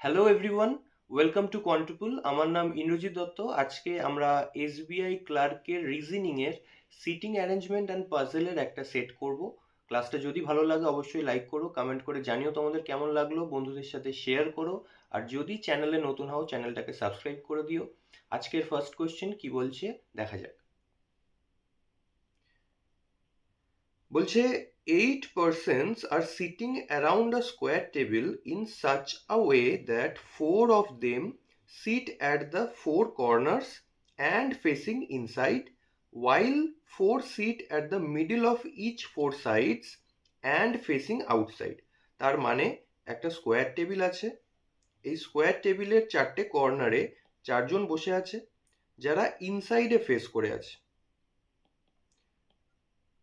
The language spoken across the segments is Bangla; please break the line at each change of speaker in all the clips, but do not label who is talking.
Hello everyone, welcome to Quantupool. আমার নাম ইন্দ্রজিৎ দত্ত। আজকে আমরা এসবিআই ক্লার্কের রিজনিং এর সিটিং অ্যারেঞ্জমেন্ট অ্যান্ড পাজেলের একটা সেট করব। ক্লাসটা যদি ভালো লাগে অবশ্যই লাইক করো, কমেন্ট করে জানিও তোমাদের কেমন লাগলো, বন্ধুদের সাথে শেয়ার করো। আর যদি চ্যানেলে নতুন হও চ্যানেলটাকে সাবস্ক্রাইব করে দিও। আজকের ফার্স্ট কোশ্চেন কি বলছে দেখা যাক। বলছে 8 persons are sitting around a square table in such a way that 4 of them sit at the 4 corners and facing inside, while 4 sit at the middle of each 4 sides and facing outside. তার মানে একটা স্কোয়ার টেবিল আছে। এই স্কোয়ার টেবিলের 4টে কর্নারে 4জন বসে আছে যারা ইনসাইডে ফেস করে আছে।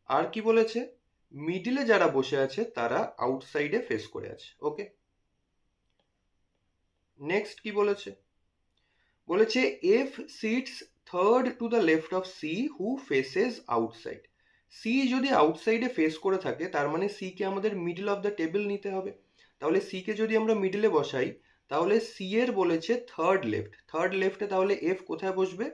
আর কি বলেছে, মিডিলে যারা বসে আছে তারা আউটসাইডে ফেস করে আছে। ওকে, নেক্সট কি বলেছে, বলেছে F sits third to the left of C who faces outside. C যদি আউটসাইডে ফেস করে থাকে তার মানে সি কে আমাদের মিডল অফ দ্য টেবিল নিতে হবে। তাহলে সি কে যদি আমরা মিডলে বসাই তাহলে সি এর বলেছে থার্ড লেফট। থার্ড লেফটে তাহলে এফ কোথায় বসবে?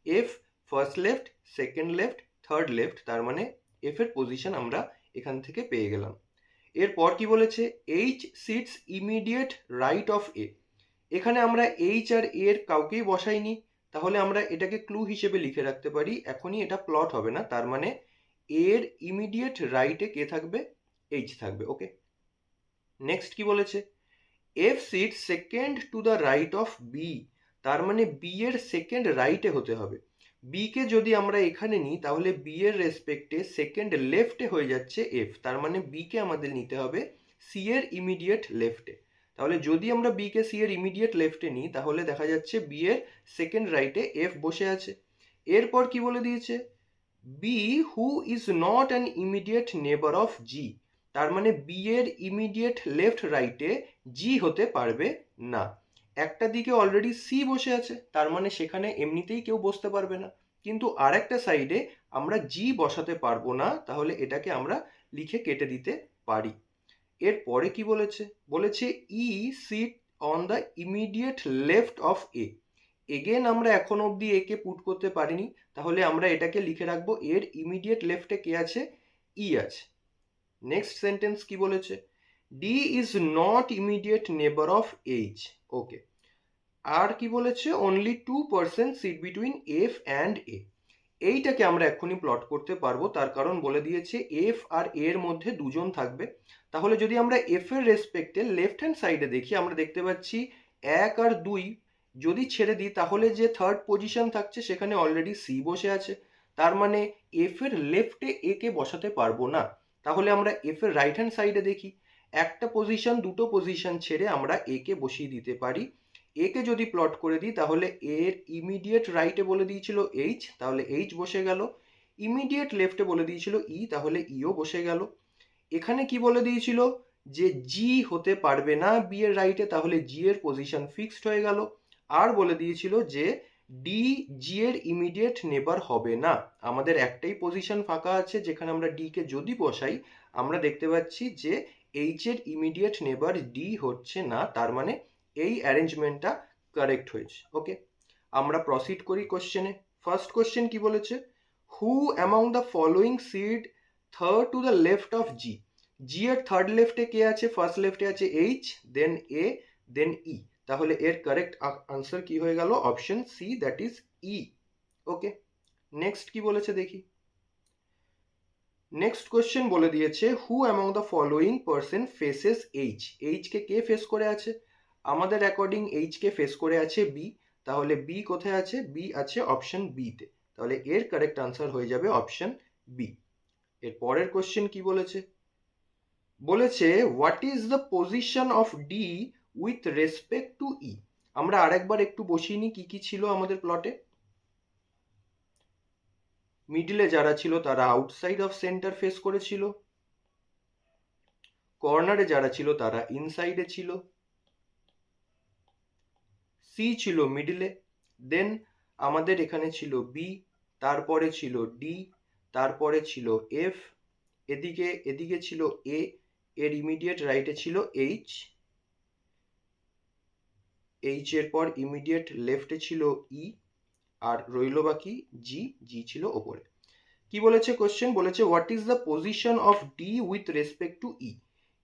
F first left, second left, third left, তার মানে এফ এর পজিশন আমরা এখান থেকে পেয়ে গেলাম। এরপর কি বলেছে, H sits immediate right of A. এখানে আমরা এইচ আর এর কাউকেই বসাইনি, তাহলে আমরা এটাকে ক্লু হিসেবে লিখে রাখতে পারি। এখনই এটা প্লট হবে না, তার মানে এর ইমিডিয়েট রাইটে কে থাকবে? এইচ থাকবে। ওকে, নেক্সট কি বলেছে, F sit second to the right of B. তার মানে বি এর সেকেন্ড রাইটে হতে হবে। বি কে যদি আমরা এখানে নিই তাহলে বি এর রেসপেক্টে সেকেন্ড লেফটে হয়ে যাচ্ছে এফ, তার মানে বি কে আমাদের নিতে হবে সি এর ইমিডিয়েট লেফটে। তাহলে যদি আমরা বি কে সি এর ইমিডিয়েট লেফটে নিই তাহলে দেখা যাচ্ছে বি এর সেকেন্ড রাইটে এফ বসে আছে। এরপর কি বলে দিয়েছে, B who is not an immediate neighbour of G. তার মানে বি এর ইমিডিয়েট লেফট রাইটে জি হতে পারবে না। একটা দিকে অলরেডি সি বসে আছে, তার মানে সেখানে এমনিতেই কেউ বসতে পারবে না। কিন্তু আরেকটা সাইডে আমরা জি বসাতে পারবো না, তাহলে এটাকে আমরা লিখে কেটে দিতে পারি। এরপরে কি বলেছে, বলেছে E sit on the immediate left of A. Again আমরা এখন অবধি এ কে পুট করতে পারিনি, তাহলে আমরা এটাকে লিখে রাখবো এর ইমিডিয়েট লেফটে কে আছে? ই আছে। নেক্সট সেন্টেন্স কি বলেছে, D is not immediate neighbour of H. Okay, আর কি বলেছে, only 2% sit between F and A. এইটাকে আমরা এক্ষুনি প্লট করতে পারবো, তার কারণ বলে দিয়েছে এফ আর এর মধ্যে দুজন থাকবে। তাহলে যদি আমরা এফ এর রেসপেক্টে লেফট হ্যান্ড সাইডে দেখি আমরা দেখতে পাচ্ছি 1 আর 2 যদি ছেড়ে দিই তাহলে যে থার্ড পজিশন থাকছে সেখানে অলরেডি সি বসে আছে। তার মানে এফ এর লেফটে এ কে বসাতে পারবো না। তাহলে আমরা এফ এর রাইট হ্যান্ড সাইডে দেখি, একটা পজিশন দুটো পজিশন ছেড়ে আমরা এ কে বসিয়ে দিতে পারি। এ কে যদি প্লট করে দিই তাহলে এর ইমিডিয়েট রাইটে বলে দিয়েছিল এইচ, তাহলে এইচ বসে গেল। ইমিডিয়েট লেফটে বলে দিয়েছিল ই, তাহলে ইও বসে গেল। এখানে কি বলে দিয়েছিল যে জি হতে পারবে না বি এর রাইটে, তাহলে জি এর পজিশন ফিক্সড হয়ে গেল। আর বলে দিয়েছিল যে ডি জি এর ইমিডিয়েট নেবার হবে না। আমাদের একটাই পজিশন ফাঁকা আছে যেখানে আমরা ডি কে যদি বসাই আমরা দেখতে পাচ্ছি যে এইচ এর ইমিডিয়েট নেবার ডি হচ্ছে না, তার মানে এই অ্যারেঞ্জমেন্টটা কারেক্ট হয়েছে। ওকে, আমরা প্রসিড করি কোশ্চেনে। ফার্স্ট কোশ্চেন কি বলেছে, who among the following sits third to the left of G. G এর থার্ড লেফটে কে আছে? ফার্স্ট লেফটে আছে এইচ, দেন এ, দেন ই। তাহলে এর কারেক্ট আনসার কি হয়ে গেল? Option C, that is E. Okay, next কি বলেছে দেখি। নেক্সট কোশ্চেন বলে দিয়েছে who among the following person faces H. H কে কে ফেস করে আছে? আমাদের অ্যাকর্ডিং এইচ কে ফেস করে আছে বি, তাহলে বি কোথায় আছে? বি আছে অপশন বি তে, তাহলে এর কারেক্ট আনসার হয়ে যাবে অপশন বি। এর পরের কোশ্চেন কি বলেছে, বলেছে what is the position of D with respect to E. আমরা আরেকবার একটু বসিয়ে নিই কি কি ছিল আমাদের প্লটে। মিডলে যারা ছিল তারা আউটসাইড অফ সেন্টার ফেস করেছিল, কর্নারে যারা ছিল তারা ইনসাইডে ছিল, সি ছিল মিডলে, দেন আমাদের এখানে ছিল বি, তারপরে ছিল ডি, তারপরে ছিল এফ, এদিকে এদিকে ছিল এ, এর ইমিডিয়েট রাইটে ছিল এইচ, এইচ এর পর ইমিডিয়েট লেফটে ছিল ই, আর রইল বাকি জি, জি ছিল ওপরে। কি বলেছে কোশ্চেন? বলেছে what is the position of D with respect to E.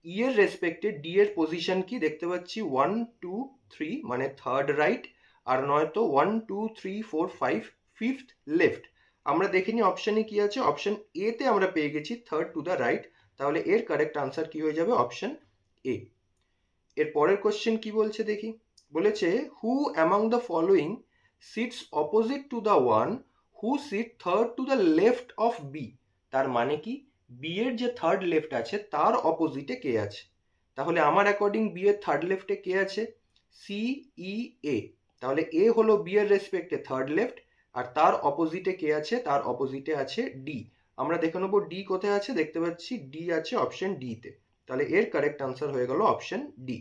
E এর রেসপেক্টে ডি এর পজিশন কি দেখতে পাচ্ছি 1 2 3 মানে থার্ড রাইট, আর নয়তো 1 2 3 4 5 ফিফথ লেফট। আমরা দেখিনি অপশনে কি আছে, অপশন এ তে আমরা পেয়ে গেছি থার্ড টু দ্য রাইট, তাহলে এর কারেক্ট আনসার কি হয়ে যাবে? Option A. এর পরের কোশ্চেন কি বলছে দেখি। বলেছে who among the following sits opposite to the one who sit third to the left of B. তার মানে কি, বি এর যে থার্ড লেফট আছে তার অপোজিটে কে আছে? তাহলে আমার অ্যাকর্ডিং বি এর থার্ড লেফটে কে আছে? সি ই এ। তাহলে এ হলো বি এর রেসপেক্টে থার্ড লেফট, আর তার অপোজিটে কে আছে? তার অপোজিটে আছে ডি। আমরা দেখে নেবো ডি কোথায় আছে, দেখতে পাচ্ছি ডি আছে অপশন ডি তে। তাহলে এর কারেক্ট আনসার হয়ে গেল অপশন ডি।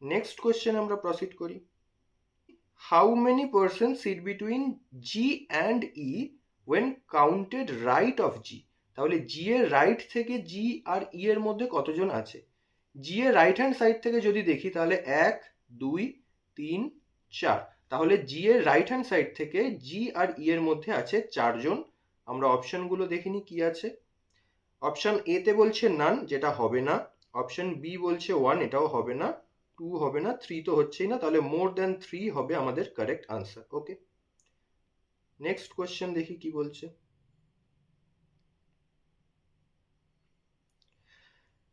নেক্সট কোশ্চেন আমরা প্রসিড করি। How many person sit between G and E when counted right of G. তাহলে জি এর রাইট থেকে জি আর ই এর মধ্যে কতজন আছে? জি এর রাইট হ্যান্ড সাইড থেকে যদি দেখি তাহলে 1 2 3 4। তাহলে জি এর রাইট হ্যান্ড সাইড থেকে জি আর ই এর মধ্যে আছে 4 জন। আমরা অপশনগুলো দেখিনি কি আছে। অপশন এ তে বলছে নান, যেটা হবে না। অপশন বি বলছে 1, এটাও হবে না। 2 হবে না, 3 তো হচ্ছেই না, তাহলে মোর দ্যান 3 হবে আমাদের correct answer. Okay, next question দেখি কি বলছে।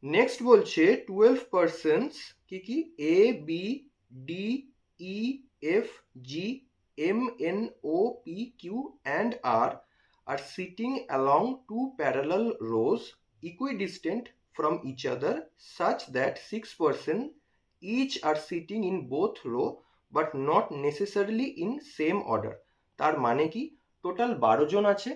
নেক্সট বলছে 12 পার্সনস কি কি A B D E F G M N O P Q and R are sitting along two parallel rows equidistant from each other such that 6 persons each are sitting in both row but not necessarily in same order। তার মানে কি, টোটাল 12 জন আছে,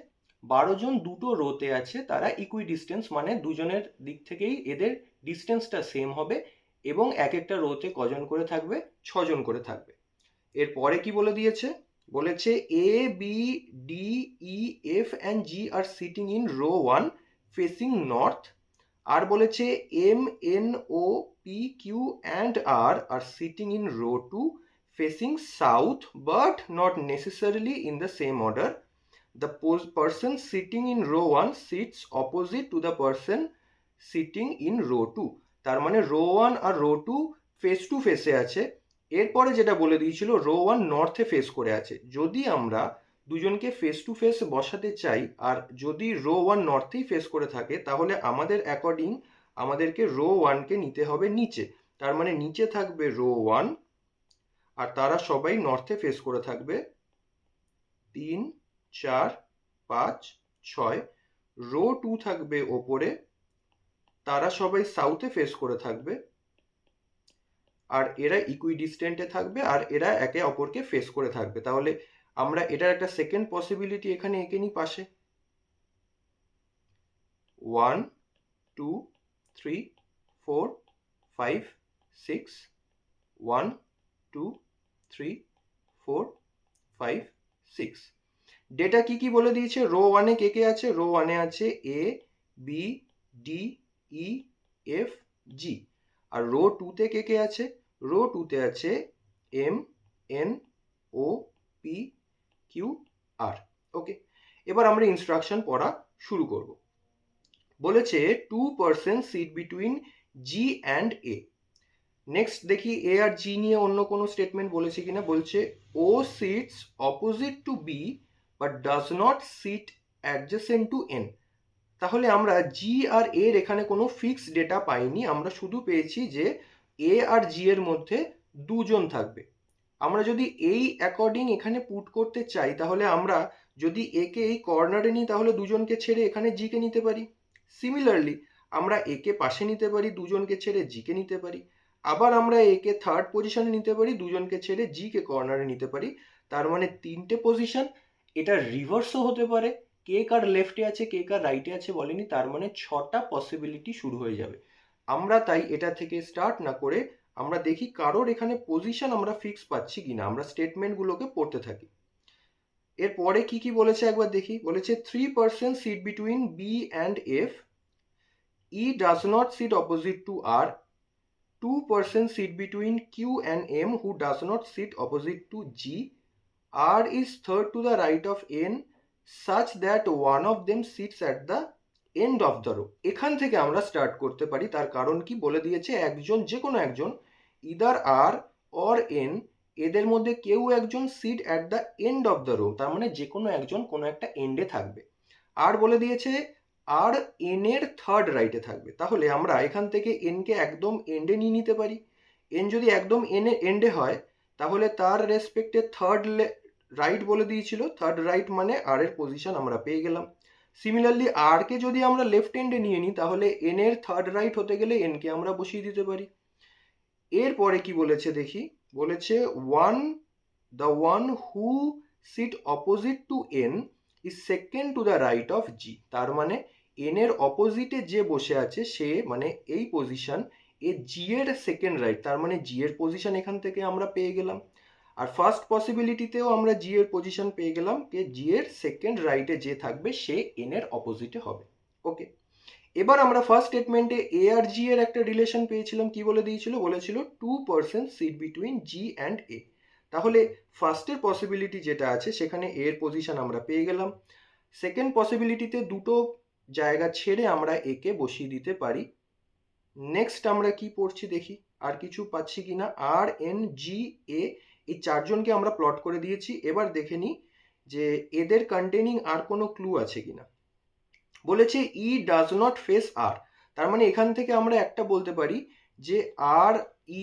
12 জন দুটো রোতে আছে, তারা ইকুইডিস্টেন্স মানে দুজনের দিক থেকেই এদের ডিস্টেন্সটা সেম হবে, এবং এক একটা রোতে কজন করে থাকবে? 6 জন করে থাকবে। এরপরে কি বলে দিয়েছে? বলেছে A B D E F and G are sitting in row 1 facing north. আর বলেছে M N O P Q and R are sitting in row 2 facing south but not necessarily in the same order. The person sitting in row 1 sits opposite to the person sitting in row 2। তার মানে rho 1 R row 2 face to ফেসে আছে। এরপরে যেটা বলে দিয়েছিল রো 1 নর্থে ফেস করে আছে। যদি আমরা দুজনকে ফেস টু ফেস বসাতে চাই আর যদি রো 1 নর্থেই ফেস করে থাকে, তাহলে আমাদের অ্যাকর্ডিং আমাদেরকে রো 1 কে নিতে হবে নিচে। তার মানে নিচে থাকবে রো 1 আর তারা সবাই নর্থে ফেস করে থাকবে। 3 4 5 6। রো 2 থাকবে ওপরে, তারা সবাই সাউথে ফেস করে থাকবে, আর এরা ইকুইডিস্টেন্টে থাকবে আর এরা একে অপরকে ফেস করে থাকবে। তাহলে আমরা এটার একটা সেকেন্ড পসিবিলিটি এখানে এঁকে নিই পাশে। 1 2 3 4 5 6 1 2 3 4 5 6। ডেটা কি কি বলে দিয়েছে? রো 1 এ কে কে আছে? রো 1 এ আছে A B D E F G. আর রো 2 তে কে কে আছে? রো 2 তে আছে M N O P Q R. Okay, এবার আমরা ইনস্ট্রাকশন পড়া শুরু করব। বলেছে 2 person sit between G and A. Next দেখি এ আর জি নিয়ে অন্য কোনো স্টেটমেন্ট বলেছে কিনা। বলছে O sits opposite to B but does not sit adjacent to N. তাহলে আমরা জি আর এর এখানে কোনো ফিক্স ডেটা পাইনি, আমরা শুধু পেয়েছি যে এ আর জি এর মধ্যে দুজন থাকবে। আমরা যদি এই অ্যাকর্ডিং এখানে পুট করতে চাই, তাহলে আমরা যদি একে এই কর্নারে নিই তাহলে দুজনকে ছেড়ে এখানে জি কে নিতে পারি। সিমিলারলি আমরা একে পাশে নিতে পারি, দুজনকে ছেড়ে জি কে নিতে পারি। আবার আমরা একে থার্ড পজিশনে নিতে পারি, দুজনকে ছেড়ে জি কে কর্নারে নিতে পারি। তার মানে 3টে পজিশন। এটা রিভার্সও হতে পারে, কে কার লেফটে আছে কে কার রাইটে আছে বলেনি, তার মানে 6টা পসিবিলিটি শুরু হয়ে যাবে। আমরা তাই এটা থেকে স্টার্ট না করে আমরা দেখি কারোর এখানে পজিশন আমরা ফিক্স পাচ্ছি কিনা, আমরা স্টেটমেন্টগুলোকে পড়তে থাকি। এরপরে কি কি বলেছে একবার দেখি। বলেছে 3 person sit between B and F, E does not sit opposite to R, 2 person sit between Q and M who does not sit opposite to G. R is third to the right of N such that one of them sits at the end of the row. এখান থেকে আমরা স্টার্ট করতে পারি, তার কারণ কি বলে দিয়েছে একজন, যে কোনো একজন, ইদার আর অর এন, এদের মধ্যে কেউ একজন sit at the end of the row, তার মানে যে কোনো একজন কোনো একটা এন্ডে থাকবে। আর বলে দিয়েছে আর এন এর থার্ড রাইটে থাকবে, তাহলে আমরা এখান থেকে এনকে একদম এন্ডে নিয়ে নিতে পারি। এন যদি একদম এন্ডে হয় তাহলে তার রেসপেক্টে থার্ড রাইট বলে দিয়েছিল, থার্ড রাইট মানে আর এর পজিশন আমরা পেয়ে গেলাম। সিমিলারলি আর কে যদি আমরা লেফট এন্ডে নিয়ে নিই তাহলে এন এর থার্ড রাইট হতে গেলে এন কে আমরা বসিয়ে দিতে পারি। এরপরে কি বলেছে দেখি, বলেছে the one who sit opposite to N is second to the right of G, তার মানে এন এর অপোজিটে যে বসে আছে সে, মানে এই পজিশন, এ জি এর সেকেন্ড রাইট, তার মানে জি এর পজিশন এখান থেকে আমরা পেয়ে গেলাম। আর ফার্স্ট পসিবিলিটিতেও আমরা জি এর পজিশন পেয়ে গেলাম, যে জি এর সেকেন্ড রাইটে যে থাকবে সে এন এর অপোজিটে হবে। ওকে, এবার আমরা ফার্স্ট স্টেটমেন্টে এ আর জি এর একটা রিলেশন পেয়েছিলাম। কি বলে দিয়েছিল, বলেছিল 2 person sit between G and A. তাহলে ফার্স্টের পসিবিলিটি যেটা আছে সেখানে এ এর পজিশন আমরা পেয়ে গেলাম। সেকেন্ড পসিবিলিটিতে দুটো জায়গা ছেড়ে আমরা এ কে বসিয়ে দিতে পারি। নেক্সট আমরা কি পড়ছি দেখি, আর কিছু পাচ্ছি কিনা। আর এন জি এ, এই চারজনকে আমরা প্লট করে দিয়েছি। এবার দেখে নিই যে এদের কন্টেনিং আর কোনো ক্লু আছে কিনা। বলেছে ই ডাজ নট ফেস আর, তার মানে এখান থেকে আমরা একটা বলতে পারি যে আর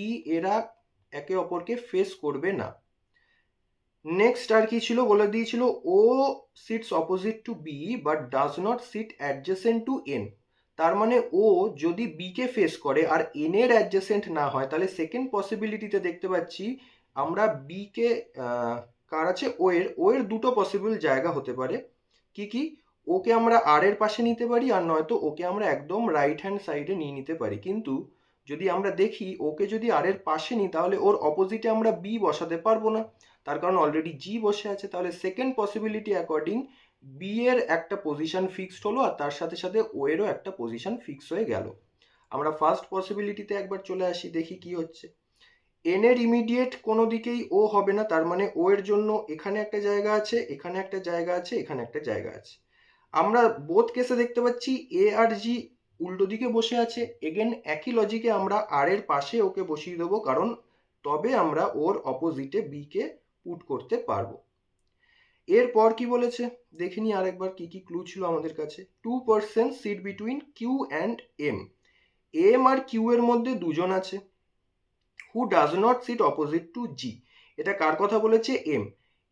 ই এরা একে অপরকে ফেস করবে না। নেক্সট আর কি ছিল, বলে দিয়েছিল O sits opposite to B but does not sit adjacent to N, তার মানে ও যদি বি কে ফেস করে আর এন এর অ্যাডজেসেন্ট না হয়, তাহলে সেকেন্ড পসিবিলিটিতে দেখতে পাচ্ছি আমরা বি কে, কার আছে, ও এর দুটো পসিবল জায়গা হতে পারে। কি কি, ওকে আমরা আর এর পাশে নিতে পারি, আর নয়তো ওকে আমরা একদম রাইট হ্যান্ড সাইডে নিয়ে নিতে পারি। কিন্তু যদি আমরা দেখি ওকে যদি আর এর পাশে নিই তাহলে ওর অপোজিটে আমরা বি বসাতে পারবো না, তার কারণ অলরেডি জি বসে আছে। তাহলে সেকেন্ড পসিবিলিটি অ্যাকর্ডিং বি এর একটা পজিশন ফিক্সড হলো, আর তার সাথে সাথে ও এরও একটা পজিশন ফিক্স হয়ে গেল। আমরা ফার্স্ট পসিবিলিটিতে একবার চলে আসি, দেখি কি হচ্ছে। এন এর ইমিডিয়েট কোনো দিকেই ও হবে না, তার মানে ও এর জন্য এখানে একটা জায়গা আছে, এখানে একটা জায়গা আছে, এখানে একটা জায়গা আছে। আমরা বোথ কেসে দেখতে পাচ্ছি এ আর জি উল্টো দিকে বসে আছে। এগেন একই লজিকে আমরা আর এর পাশে ওকে বসিয়ে দেবো, কারণ তবে আমরা ওর অপোজিটে বি কে পুট করতে পারবো। এরপর কি বলেছে দেখিনি আরেকবার, কি কি ক্লু ছিল আমাদের কাছে। 2 person sit between Q and M, M আর কিউ এর মধ্যে দুজন আছে। Who does not sit opposite to G, এটা কার কথা বলেছে, এম।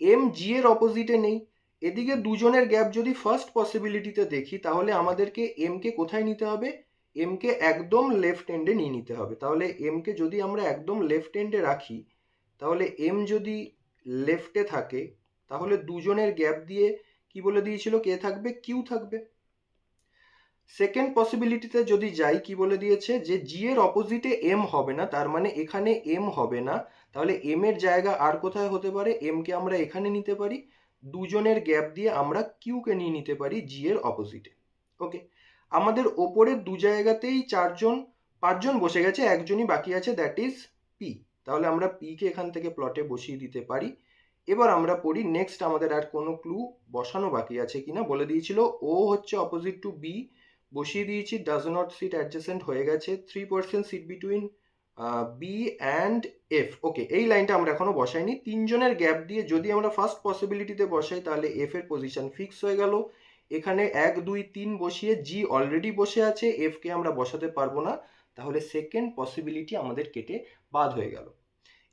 এম জি এর অপোজিটে নেই। এদিকে দুজনের গ্যাপ যদি ফার্স্ট পসিবিলিটিতে দেখি তাহলে আমাদেরকে এম কে কোথায় নিতে হবে, এম কে একদম লেফট এন্ডে নিয়ে নিতে হবে। তাহলে এম কে যদি আমরা একদম লেফট এন্ডে রাখি, তাহলে এম যদি লেফটে থাকে তাহলে দুজনের গ্যাপ দিয়ে কি বলে দিয়েছিল, কে থাকবে, কিউ থাকবে। সেকেন্ড পসিবিলিটিতে যদি যাই, কি বলে দিয়েছে যে জি এর অপোজিটে এম হবে না, তার মানে এখানে এম হবে না। তাহলে এম এর জায়গা আর কোথায় হতে পারে, এম কে আমরা এখানে নিতে পারি। দুজনের গ্যাপ দিয়ে আমরা কিউ কে নিয়ে নিতে পারি জি এর অপোজিটে। ওকে, আমাদের ওপরের দু জায়গাতেই পাঁচজন বসে গেছে, একজনই বাকি আছে, দ্যাট ইজ পি। তাহলে আমরা পি কে এখান থেকে প্লটে বসিয়ে দিতে পারি। এবার আমরা পড়ি নেক্সট আমাদের আর কোনো ক্লু বসানো বাকি আছে কিনা। বলে দিয়েছিল ও হচ্ছে অপোজিট টু বি, বসিয়ে দিয়েছি। ডাজ নট সিট অ্যাডজেসেন্ট হয়ে গেছে। 3 person sit between B and F. Okay, এই লাইনটা আমরা এখনো বসাইনি। তিনজনের গ্যাপ দিয়ে যদি আমরা ফার্স্ট পসিবিলিটিতে বসাই তাহলে এফ এর পজিশন ফিক্স হয়ে গেল। এখানে 1 2 3 বসিয়ে জি অলরেডি বসে আছে, এফ কে আমরা বসাতে পারবো না, তাহলে সেকেন্ড পসিবিলিটি আমাদের কেটে বাদ হয়ে গেল।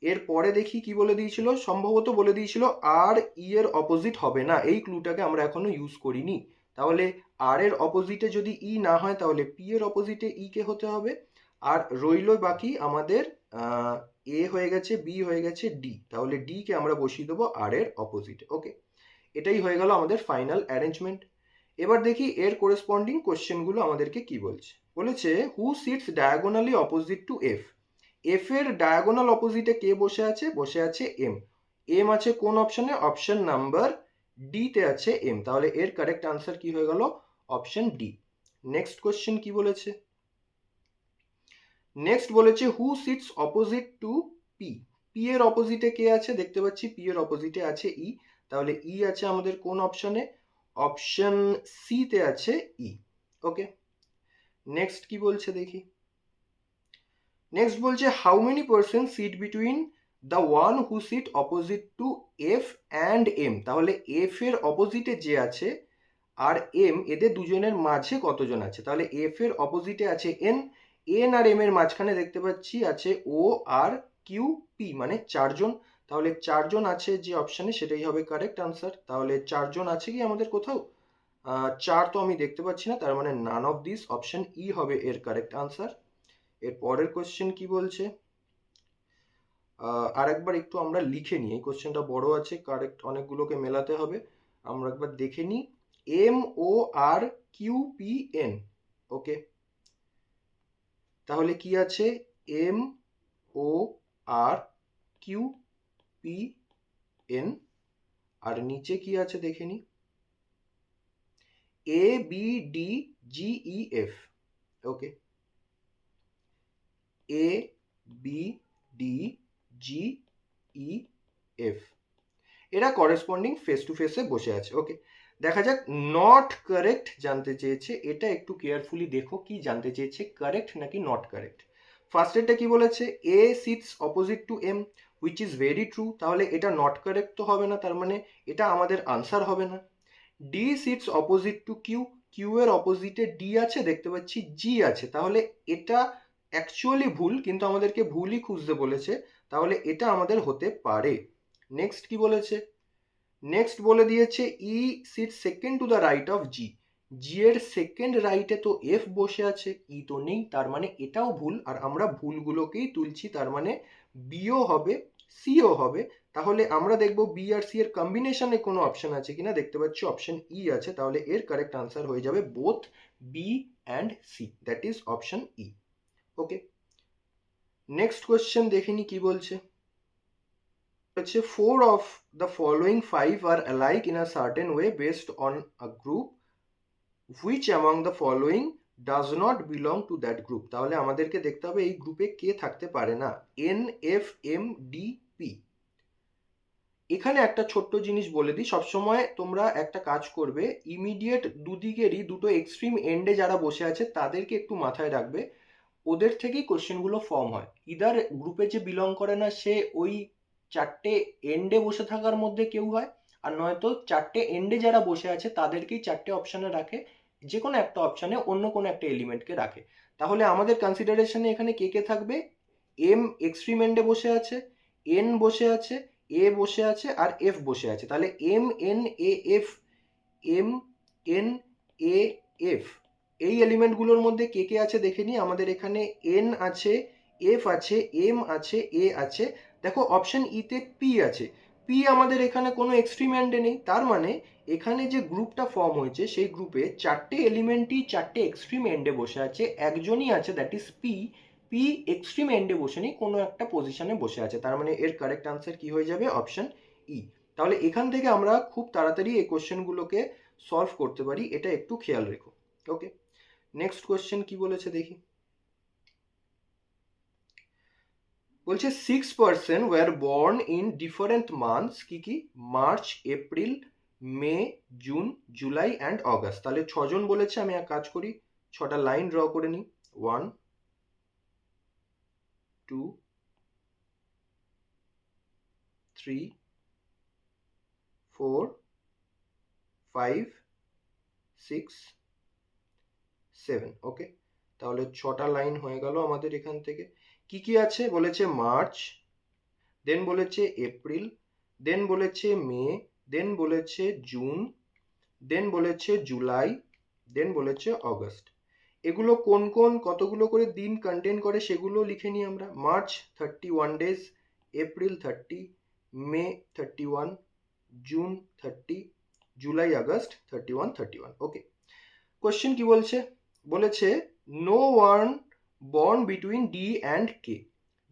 এরপরে দেখি কি বলে দিয়েছিল, সম্ভবত বলে দিয়েছিল আর ই এর অপোজিট হবে না। এই ক্লুটাকে আমরা এখনো ইউজ করিনি। তাহলে আর এর অপোজিটে যদি ই না হয় তাহলে পি এর অপোজিটে ই কে হতে হবে। আর রইল বাকি আমাদের এ হয়ে গেছে, বি হয়ে গেছে, ডি। তাহলে ডি কে আমরা বসিয়ে দেবো আর এর অপোজিটে। ওকে, এটাই হয়ে গেল আমাদের ফাইনাল অ্যারেঞ্জমেন্ট। এবার দেখি এর কোরেসপন্ডিং কোশ্চেনগুলো আমাদেরকে কি বলছে। বলেছে who sits diagonally opposite to F, F এর ডায়াগোনাল অপোজিটে কে বসে আছে, বসে আছে এম। এম আছে কোন অপশনে, অপশন নাম্বার ডি তে আছে এম। তাহলে এর কারেক্ট আনসার কি হয়ে গেল, অপশন ডি। নেক্সট কোশ্চেন কি বলেছে, নেক্সট বলেছে who sits opposite to P, P এর অপোজিটে কে আছে, দেখতে পাচ্ছি পি এর অপোজিটে আছে ই, তাহলে ই আছে আমাদের কোন অপশনে, অপশন সি তে আছে ই। ওকে, নেক্সট কি বলছে দেখি। নেক্সট বলছে how many person sit between the one who sit opposite to F and M, তাহলে এফ এর অপোজিটে যে আছে আর এম, এদের দুজনের মাঝে কতজন আছে, তাহলে এফ এর অপোজিটে আছে এন, এন আর এম এর মাঝখানে দেখতে পাচ্ছি আছে ও আর কিউ পি, মানে চারজন, তাহলে চারজন আছে যে অপশানে সেটাই হবে কারেক্ট আনসার। তাহলে চারজন আছে কি আমাদের কোথাও, চার তো আমি দেখতে পাচ্ছি না, তার মানে নান অফ দিস, অপশন ই হবে এর কারেক্ট আনসার। এর পরের কোশ্চেন কি বলছে, আরেকবার একটু আমরা লিখে নিই, এই কোশ্চেনটা বড় আছে, কারেক্ট অনেকগুলোকে মেলাতে হবে, আমরা একবার দেখে নিই। M O R Q P N, okay, তাহলে কি আছে M O R Q P N, আর নিচে কি আছে দেখে নিই, A B D G E F, okay, A B D G E F, এরা করেসপন্ডিং ফেস টু ফেসে বসে আছে। ওকে, দেখা যাক নট কারেক্ট জানতে চেয়েছে, এটা একটু কেয়ারফুলি দেখো কি জানতে চেয়েছে, কারেক্ট নাকি নট কারেক্ট। ফার্স্ট এটা কি বলেছে, A sits opposite to M which is very true, তাহলে এটা নট কারেক্ট তো হবে না, তার মানে এটা আমাদের আনসার হবে না। D sits opposite to Q, Q এর অপোজিটে ডি আছে, দেখতে পাচ্ছি জি আছে, তাহলে এটা অ্যাকচুয়ালি ভুল, কিন্তু আমাদেরকে ভুলই খুঁজতে বলেছে, তাহলে এটা আমাদের হতে পারে। নেক্সট কি বলেছে, নেক্সট বলে দিয়েছে E sit second to the right of G, G এর সেকেন্ড রাইটে তো এফ বসে আছে, ই তো নেই, তার মানে এটাও ভুল, আর আমরা ভুলগুলোকেই তুলছি, তার মানে বিও হবে সিও হবে। তাহলে আমরা দেখব বি আর সি এর কম্বিনেশনে কোনো অপশন আছে কিনা, দেখতে পাচ্ছি অপশন ই আছে, তাহলে এর কারেক্ট আনসার হয়ে যাবে both B and C, that is option E. Okay, next question দেখিনি কি বলছে, বলছে four of the following five are alike in a certain way based on a group, which among the following does not belong to that group, তাহলে আমাদেরকে দেখতে হবে এই গ্রুপে কে থাকতে পারে না, N F M D P. এখানে একটা ছোট্ট জিনিস বলে দিই, সবসময় তোমরা একটা কাজ করবে, ইমিডিয়েট দুদিকেরই দুটো এক্সট্রিম এন্ডে যারা বসে আছে তাদেরকে একটু মাথায় রাখবে, ওদের থেকেই কোশ্চেনগুলো ফর্ম হয়, ইদার গ্রুপে যে বিলং করে না সে ওই চারটে এন্ডে বসে থাকার মধ্যে কেউ হয়, আর নয়তো চারটে এন্ডে যারা বসে আছে তাদেরকেই চারটে অপশানে রাখে, যে কোনো একটা অপশানে অন্য কোনো একটা এলিমেন্টকে রাখে। তাহলে আমাদের কনসিডারেশনে এখানে কে কে থাকবে, এম এক্সট্রিম এন্ডে বসে আছে, এন বসে আছে, এ বসে আছে, আর এফ বসে আছে, তাহলে M N A F, M N A F, এই এলিমেন্টগুলোর মধ্যে কে কে আছে দেখে নিই, আমাদের এখানে এন আছে, এফ আছে, এম আছে, এ আছে, দেখো অপশন ইতে পি আছে, পি আমাদের এখানে কোনো এক্সট্রিম এন্ডে নেই, তার মানে এখানে যে গ্রুপটা ফর্ম হয়েছে সেই গ্রুপে চারটে এলিমেন্টই চারটে এক্সট্রিম এন্ডে বসে আছে, একজনই আছে that is P, P extreme এন্ডে বসে নেই, কোনো একটা পজিশনে বসে আছে, তার মানে এর কারেক্ট আনসার কি হয়ে যাবে, অপশন ই। তাহলে এখান থেকে আমরা খুব তাড়াতাড়ি এই কোশ্চেনগুলোকে সলভ করতে পারি, এটা একটু খেয়াল রেখো। ওকে, নেক্সট কোয়েশ্চেন কি বলেছে দেখি, বলছে 6% were born in different months, কি কি, March, April, May, June, July and August, তাহলে ছজন বলেছে, আমি এক কাজ করি ছটা লাইন ড্র করে নিই, 1 2 3 4 5 6 7, ওকে, তাহলে ছটা লাইন হয়ে গেল আমাদের এখান থেকে। কি কি আছে বলেছে, মার্চ, দেন বলেছে এপ্রিল, দেন বলেছে মে, দেন বলেছে জুন, দেন বলেছে জুলাই, দেন বলেছে অগস্ট। এগুলো কোন কোন কতগুলো করে দিন কন্টেন করে সেগুলো লিখে নিই আমরা, March 31 days, April 30, May 31, June 30, July August 31 okay. Question কি বলছে, বলেছে no one born between D and K,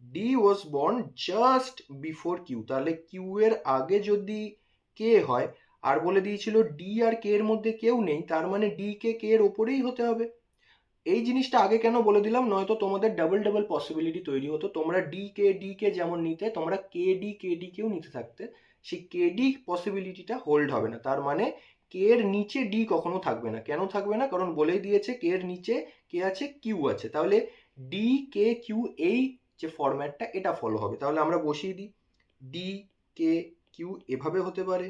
D was born just before Q, তাহলে কিউ এর আগে যদি কে হয়, আর বলে দিয়েছিল ডি আর কে এর মধ্যে কেউ নেই, তার মানে ডি কে কে এর ওপরেই হতে হবে, এই জিনিসটা আগে কেন বলে দিলাম, নয়তো তোমাদের ডাবল ডাবল পসিবিলিটি তৈরি হতো। তোমরা ডি কে যেমন নিতে, তোমরা কে ডি কেও নিতে থাকতে, সেই কে ডি পসিবিলিটিটা হোল্ড হবে না। তার মানে কে এর নিচে ডি কখনো থাকবে না। কেন থাকবে না? কারণ বলেই দিয়েছে কে এর নিচে কে আছে, কিউ আছে। তাহলে ডি কে কিউ, এই যে ফরম্যাটটা, এটা ফলো হবে। তাহলে আমরা বসিয়ে দিই, ডি কে কিউ এভাবে হতে পারে,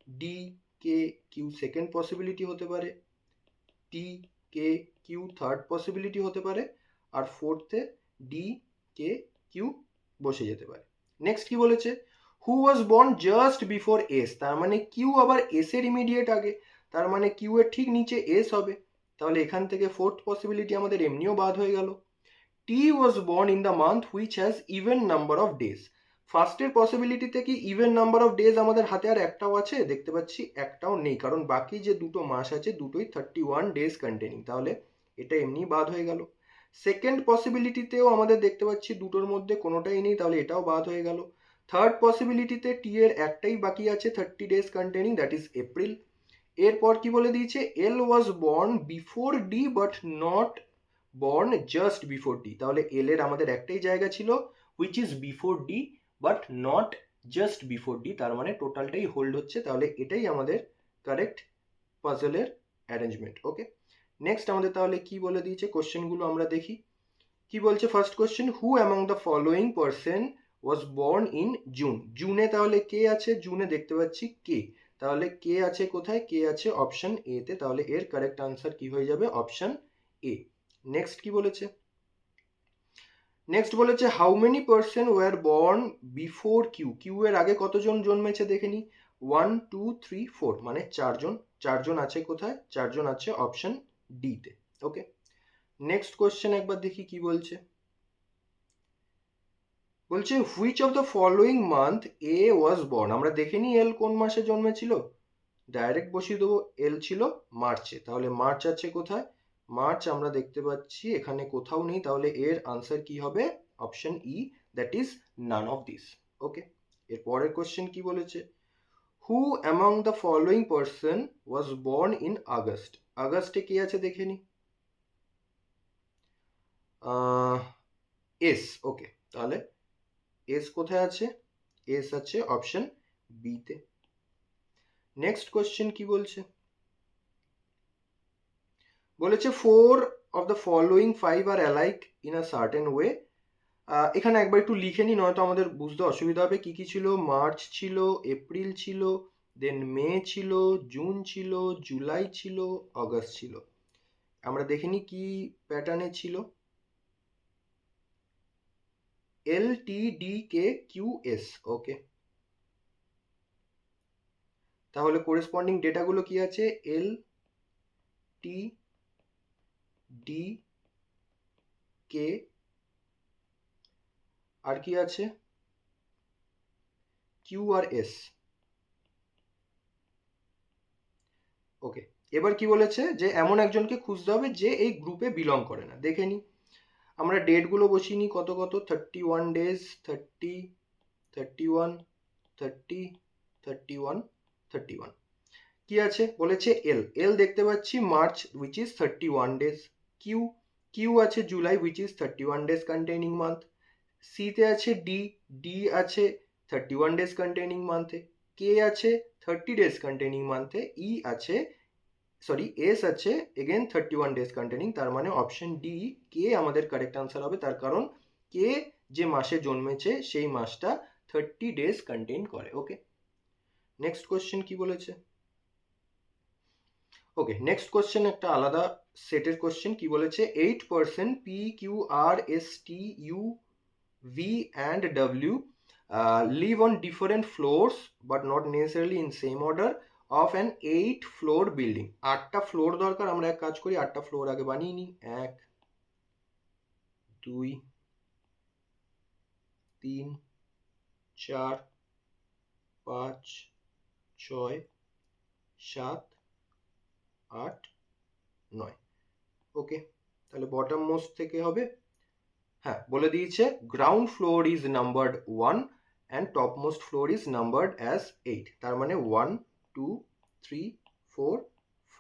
ডি কে কিউ সেকেন্ড পসিবিলিটি হতে পারে, ডি কে কিউ থার্ড পসিবিলিটি হতে পারে, আর ফোর্থে ডি কে কিউ বসে যেতে পারে। নেক্সট কি বলেছে? Who was born just before S, তার মানে কিউ আবার এস এর ইমিডিয়েট আগে, তার মানে কিউ এর ঠিক নিচে এস হবে। তাহলে এখান থেকে ফোর্থ পসিবিলিটি আমাদের এমনিও বাদ হয়ে গেল। T was born in the month which has even number of days. ফার্স্টের পসিবিলিটিতে কি ইভেন নাম্বার অফ ডেজ আমাদের হাতে আর একটাও আছে? দেখতে পাচ্ছি একটাও নেই, কারণ বাকি যে দুটো মাস আছে দুটোই 31 ডেজ কন্টেনিং, তাহলে এটা এমনি বাদ হয়ে গেল। সেকেন্ড পসিবিলিটিতেও আমাদের দেখতে পাচ্ছি দুটোর মধ্যে কোনোটাই নেই, তাহলে এটাও বাদ হয়ে গেল। থার্ড পসিবিলিটিতে টি এর একটাই বাকি আছে 30 days containing, that is April. এরপর কি বলে দিয়েছে? L was born before D but not born just before D, তাহলে এল এর আমাদের একটাই জায়গা ছিল which is before D but not just before D, তার মানে টোটালটাই হোল্ড হচ্ছে। তাহলে এটাই আমাদের কারেক্ট পাজলের অ্যারেঞ্জমেন্ট। ওকে, নেক্সট আমাদের তাহলে কি বলে দিয়েছে কোশ্চেনগুলো আমরা দেখি। কি বলছে first question? Who among the following person was born in June. জুনে তাহলে কে আছে? জুনে দেখতে পাচ্ছি কে, তাহলে কে আছে কোথায়? কে আছে অপশন এ তে, তাহলে এর কারেক্ট আনসার কি হয়ে যাবে? অপশন এ। নেক্সট কি বলেছে? নেক্সট বলেছে how many person were born before Q. Q এর আগে কতজন জন্মেছে দেখে নি। 1 2 3 4, মানে চারজন। চারজন আছে কোথায়? চারজন আছে অপশন ডি তে। ওকে, নেক্সট কোশ্চেন একবার দেখি কি বলছে। বলছে which of the following month A was born. আমরা দেখে নি এল কোন মাসে জন্মেছিল, ডাইরেক্ট বসিয়ে দেবো। এল ছিল মার্চে, তাহলে মার্চ আছে কোথায়? মার্চ আমরা দেখতে পাচ্ছি এখানে কোথাও নেই, তাহলে এর আনসার কি হবে? Option E, that is none of this. Okay, এর পরের কোশ্চেন কি বলেছে? Who among the following person was born in August. আগস্টে কি আছে দেখে নি, এস। ওকে, তাহলে এস কোথায় আছে? এস আছে অপশন বি তে। নেক্সট কোশ্চেন কি বলছে? বলেছে four of the following five are alike in a certain way. এখানে একবার একটু লিখে নি, নয়তো আমাদের বুঝতে অসুবিধা হবে। কি কি ছিল? মার্চ ছিল, এপ্রিল ছিল, দেন মে ছিল, জুন ছিল, জুলাই ছিল, অগস্ট ছিল। আমরা দেখে নি কি প্যাটার্নে ছিল। এল টি ডি কে কিউ এস। ওকে, তাহলে করেসপন্ডিং ডেটাগুলো কি আছে? এল টি ডি কে, আর কি আছে? Q R S. ওকে, এবার কি বলেছে? যে এমন একজনকে খুঁজতে হবে যে এই গ্রুপে বিলং করে না। দেখে নি, আমরা ডেটগুলো বসিয়ে নিই। কত কত? 31 ডেজ, 30, 31, 30, 31, 31। কি আছে? বলেছে এল। এল দেখতে পাচ্ছি March which is 31 days. Q, Q আছে July which is 31 days containing month. C তে আছে ডি, ডি আছে 31 ডেজ কন্টেইনিং মান্থে। কে আছে 30 ডেজ কন্টেইনিং মান্থে। ই আছে, সরি, এস আছে এগেন 31 ডেজ কন্টেনিং, তার মানে অপশন ডি কে আমাদের কারেক্ট আনসার হবে। তার কারণ কে যে মাসে জন্মেছে সেই মাসটা 30 ডেজ কন্টেইন করে। ওকে, নেক্সট কোশ্চেন কি বলেছে? ওকে, নেক্সট কোশ্চেন একটা আলাদা সেটের কোশ্চেন। কি বলেছে? 8% P Q R S T U V and W live on different floors but not necessarily in same order of an 8 floor building. 8টা ফ্লোর দরকার, আমরা এক কাজ করি 8টা ফ্লোর আগে বানিয়ে নিই। 1 2 3 4 5 6 7 8 9। ওকে, তাহলে বটম মোস্ট থেকে হবে। হ্যাঁ, বলে দিয়েছে ground floor is numbered 1 and top most floor is numbered as 8, তার মানে 1 2 3 4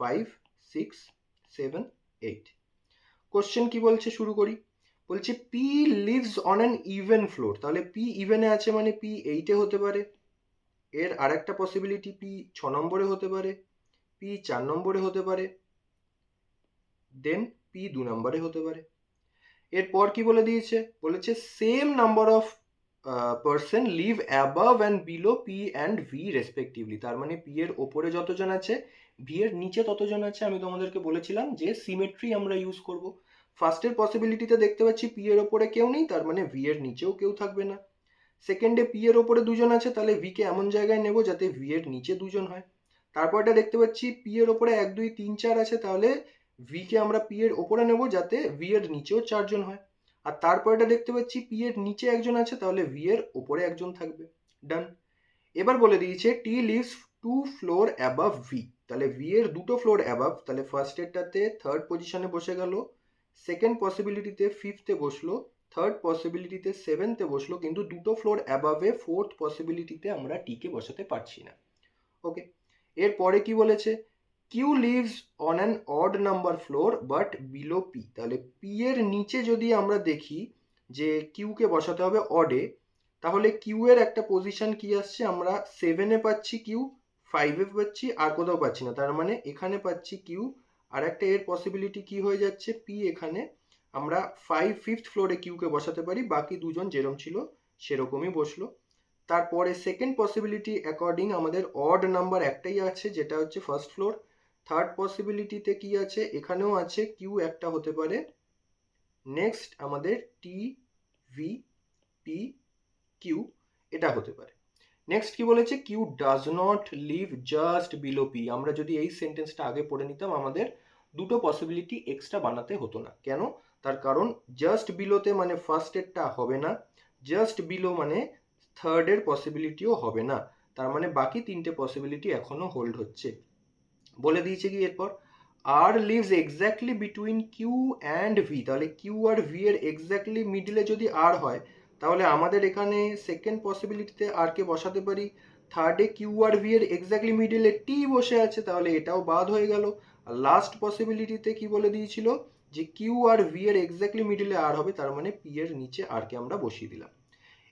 5 6 7 8। কোশ্চেন কি বলছে শুরু করি। বলছে P leaves on an even floor, তাহলে পি ইভেনে আছে মানে পি 8-এ হতে পারে। এর আরেকটা পসিবিলিটি পি 6 নম্বরে হতে পারে, পি 4 নম্বরে হতে পারে, দেন পি 2 নম্বরে হতে পারে। এরপর কি বলে দিয়েছে, বলেছে same number of person live above and below P and V respectively, তার মানে পি এর ওপরে যতজন আছে ভি এর নিচে ততজন আছে। আমি তোমাদেরকে বলেছিলাম যে সিমেট্রি আমরা ইউজ করব। ফার্স্টের পসিবিলিটিতে দেখতে পাচ্ছি পি এর ওপরে কেউ নেই, তার মানে ভি এর নিচেও কেউ থাকবে না। সেকেন্ডে পি এর ওপরে দুজন আছে, তাহলে ভি কে এমন জায়গায় নেব যাতে ভি এর নিচে দুজন হয়। তারপরটা দেখতে পাচ্ছি পি এর ওপরে 1 2 3 4 আছে, তাহলে ভি কে আমরা পি এর ওপরে নেব যাতে ভি এর নিচেও 4 জন হয়। আর তারপরটা দেখতে পাচ্ছি পি এর নিচে একজন আছে, তাহলে ভি এর ওপরে একজন থাকবে। ডান। এবার বলে দিয়েছে টি লিভস 2 ফ্লোর অ্যাবাভ ভি, তাহলে ভি এর দুটো ফ্লোর অ্যাবাভ, তাহলে ফার্স্ট এরটাতে থার্ড পজিশনে বসে গেল, সেকেন্ড পসিবিলিটিতে ফিফথে বসলো, থার্ড পসিবিলিটিতে সেভেন্থে বসলো, কিন্তু দুটো ফ্লোর অ্যাবাভে ফোর্থ পসিবিলিটিতে আমরা টিকে বসাতে পারছি না। ওকে, এরপরে কি বলেছে, Q lives on an odd number floor but below P, তাহলে পি এর নিচে যদি আমরা দেখি যে কিউকে বসাতে হবে অডে, তাহলে কিউ এর একটা পজিশন কি আসছে, আমরা 7-এ পাচ্ছি কিউ, 5-এ পাচ্ছি, আর কোথাও পাচ্ছি না, তার মানে এখানে পাচ্ছি কিউ। আর একটা এর পসিবিলিটি কি হয়ে যাচ্ছে, পি এখানে আমরা 5th ফ্লোরে কিউকে বসাতে পারি, বাকি দুজন যেরকম ছিল সেরকমই বসলো। তারপরে সেকেন্ড পসিবিলিটি অ্যাকর্ডিং আমাদের অড নাম্বার একটাই আছে, যেটা হচ্ছে ফার্স্ট ফ্লোর। থার্ড পসিবিলিটিতে কি আছে, এখানেও আছে কিউ একটা হতে পারে। নেক্সট আমাদের টি ভি পি কিউ এটা হতে পারে। নেক্সট কি বলেছে, Q does not live just below P, আমরা যদি এই সেন্টেন্সটা আগে পড়ে নিতাম আমাদের দুটো পসিবিলিটি এক্সট্রা বানাতে হতো না। কেন, তার কারণ জাস্ট বিলোতে মানে ফার্স্ট এরটা হবে না, জাস্ট বিলো মানে থার্ড এর পসিবিলিটিও হবে না, তার মানে বাকি তিনটে পসিবিলিটি এখনো হোল্ড হচ্ছে। বলে দিয়েছে কি এরপর, R lives exactly between Q and V, তাহলে কিউ আর ভি এর এক্স্যাক্টলি মিডলে যদি আর হয়, তাহলে আমাদের এখানে সেকেন্ড পসিবিলিটিতে আর কে বসাতে পারি, থার্ডে কিউ আর ভি এর এক্স্যাক্টলি মিডলে টি বসে আছে, তাহলে এটাও বাদ হয়ে গেল। আর লাস্ট পসিবিলিটিতে কি বলে দিয়েছিল, যে কিউ আর ভি এর এক্স্যাক্টলি মিডলে আর হবে, তার মানে পি এর নিচে আর কে আমরা বসিয়ে দিলাম।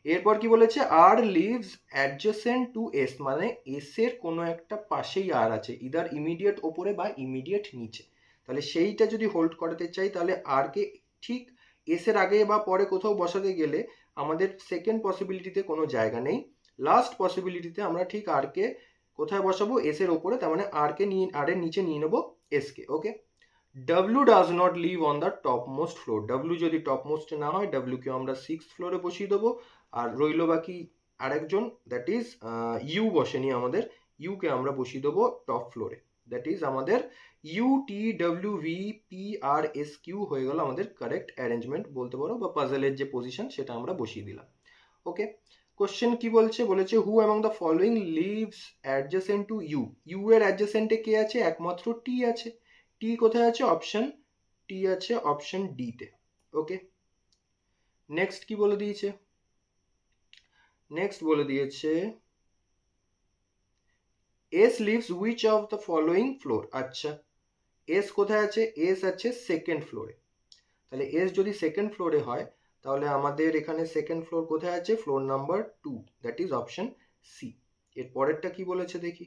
এরপর কি বলেছে, আর লিভস অ্যাডজেসেন্ট টু এস, মানে এস এর কোনো একটা পাশেই আর আছে, ইদার ইমিডিয়েট ওপরে বা ইমিডিয়েট নিচে, তাহলে সেইটা যদি হোল্ড করাতে চাই তাহলে আর কে ঠিক এস এর আগে বা পরে কোথাও বসাতে গেলে আমাদের সেকেন্ড পসিবিলিটিতে কোনো জায়গা নেই, লাস্ট পসিবিলিটিতে আমরা ঠিক আর কে কোথায় বসাবো, এস এর ওপরে, তার মানে আর কে নিয়ে আর এর নিচে নিয়ে নেবো এস কে। Okay, W does not live on the top most floor, W যদি টপ মোস্টে না হয় ডাব্লিউ কে আমরা 6th ফ্লোরে বসিয়ে দেবো। আর রইল বাকি আরেকজন, দ্যাট ইজ ইউ বসেনি আমাদের, ইউ কে আমরা বসিয়ে দেবো টপ ফ্লোরে, দ্যাট ইজ আমাদের U T W V P R S Q হয়ে গেল আমাদের কারেক্ট অ্যারেঞ্জমেন্ট বলতে পারো, বা পাজলের যে পজিশন সেটা আমরা বসিয়ে দিলাম। ওকে, কোশ্চেন কি বলছে, বলেছে who among the following lives adjacent to U, U এর অ্যাডজেসেন্টে কে আছে, একমাত্র টি আছে। টি কোথায় আছে, অপশন টি আছে অপশন ডি তে। ওকে, নেক্সট কি বলে দিয়েছে, নেক্সট বলে দিয়েছে S lives which of the following floor, আচ্ছা এস কোথায় আছে, এস আছে সেকেন্ড ফ্লোরে, তাহলে এস যদি সেকেন্ড ফ্লোরে হয় তাহলে আমাদের এখানে সেকেন্ড ফ্লোর কোথায় আছে, floor number 2, that is option C. এর পরেরটা কি বলেছে দেখি,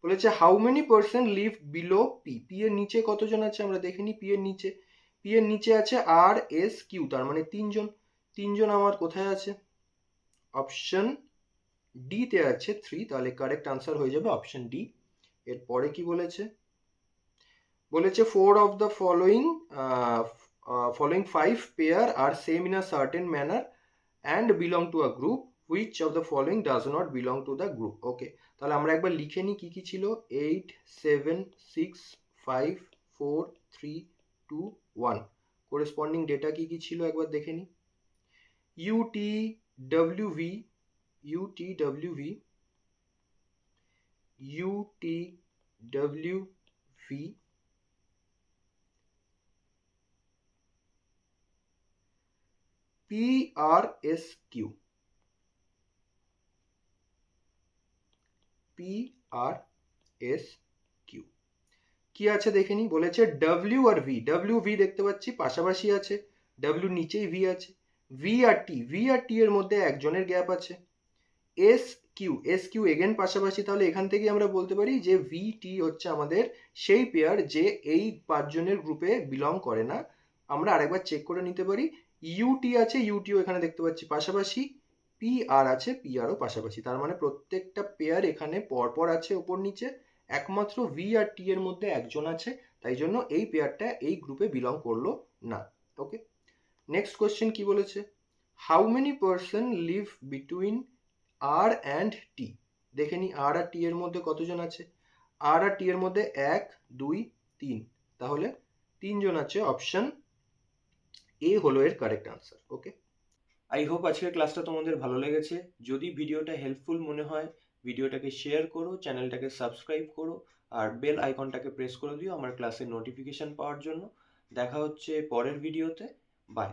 বলেছে how many person live below P, P এর নিচে কতজন আছে আমরা দেখিনি, পি এর নিচে, পি এর নিচে আছে আর এস কিউ, তার মানে তিনজন, তিনজন আমার কোথায় আছে, অপশন ডি তে আছে 3, তাহলে কারেক্ট আনসার হয়ে যাবে অপশন ডি। এর পরে কি বলেছে, বলেছে 4 of the following 5 pair are same in a certain manner and belong to a group, which of the following does not belong to the group। ওকে, তাহলে আমরা একবার লিখে নিই কি কি ছিল, 8 7 6 5 4 3 2 1, করেসপন্ডিং ডেটা কি কি ছিল একবার দেখে নিই, U T W V U T W V U T W V PRSQ, PRSQ, কি আছে দেখে নি। বলেছে ডাব্লিউ আর ভি, ডাব্লিউ ভি দেখতে পাচ্ছি পাশাপাশি আছে, ডাব্লিউ নিচেই ভি আছে। ভি আর টি, ভি আর টি এর মধ্যে একজনের গ্যাপ আছে। S Q, S Q again পাশাপাশি, তাহলে এখান থেকেই আমরা বলতে পারি যে ভি টি হচ্ছে আমাদের সেই পেয়ার যে এই পাঁচজনের গ্রুপে বিলং করে না। আমরা আরেকবার চেক করে নিতে পারি। ইউটি আছে, ইউটিও এখানে দেখতে পাচ্ছি পাশাপাশি। পি আর আছে, পি আরও পাশাপাশি। তার মানে প্রত্যেকটা পেয়ার এখানে পরপর আছে ওপর নিচে, একমাত্র ভি আর টি এর মধ্যে একজন আছে, তাই জন্য এই পেয়ারটা এই গ্রুপে বিলং করলো না। ওকে, নেক্সট কোয়েশ্চেন কি বলেছে, how many person live between R and T. দেখে নি আর আর টি এর মধ্যে কতজন আছে। আর আর টি এর মধ্যে 1 2 3, তাহলে 3 জন আছে। অপশন এ হলো এর correct answer. Okay, I hope আজকের ক্লাসটা তোমাদের ভালো লেগেছে। যদি ভিডিওটা হেল্পফুল মনে হয় ভিডিওটাকে শেয়ার করো, চ্যানেলটাকে সাবস্ক্রাইব করো, আর বেল আইকনটাকে প্রেস করে দিও আমার ক্লাসের নোটিফিকেশন পাওয়ার জন্য। দেখা হচ্ছে পরের ভিডিওতে। বাই।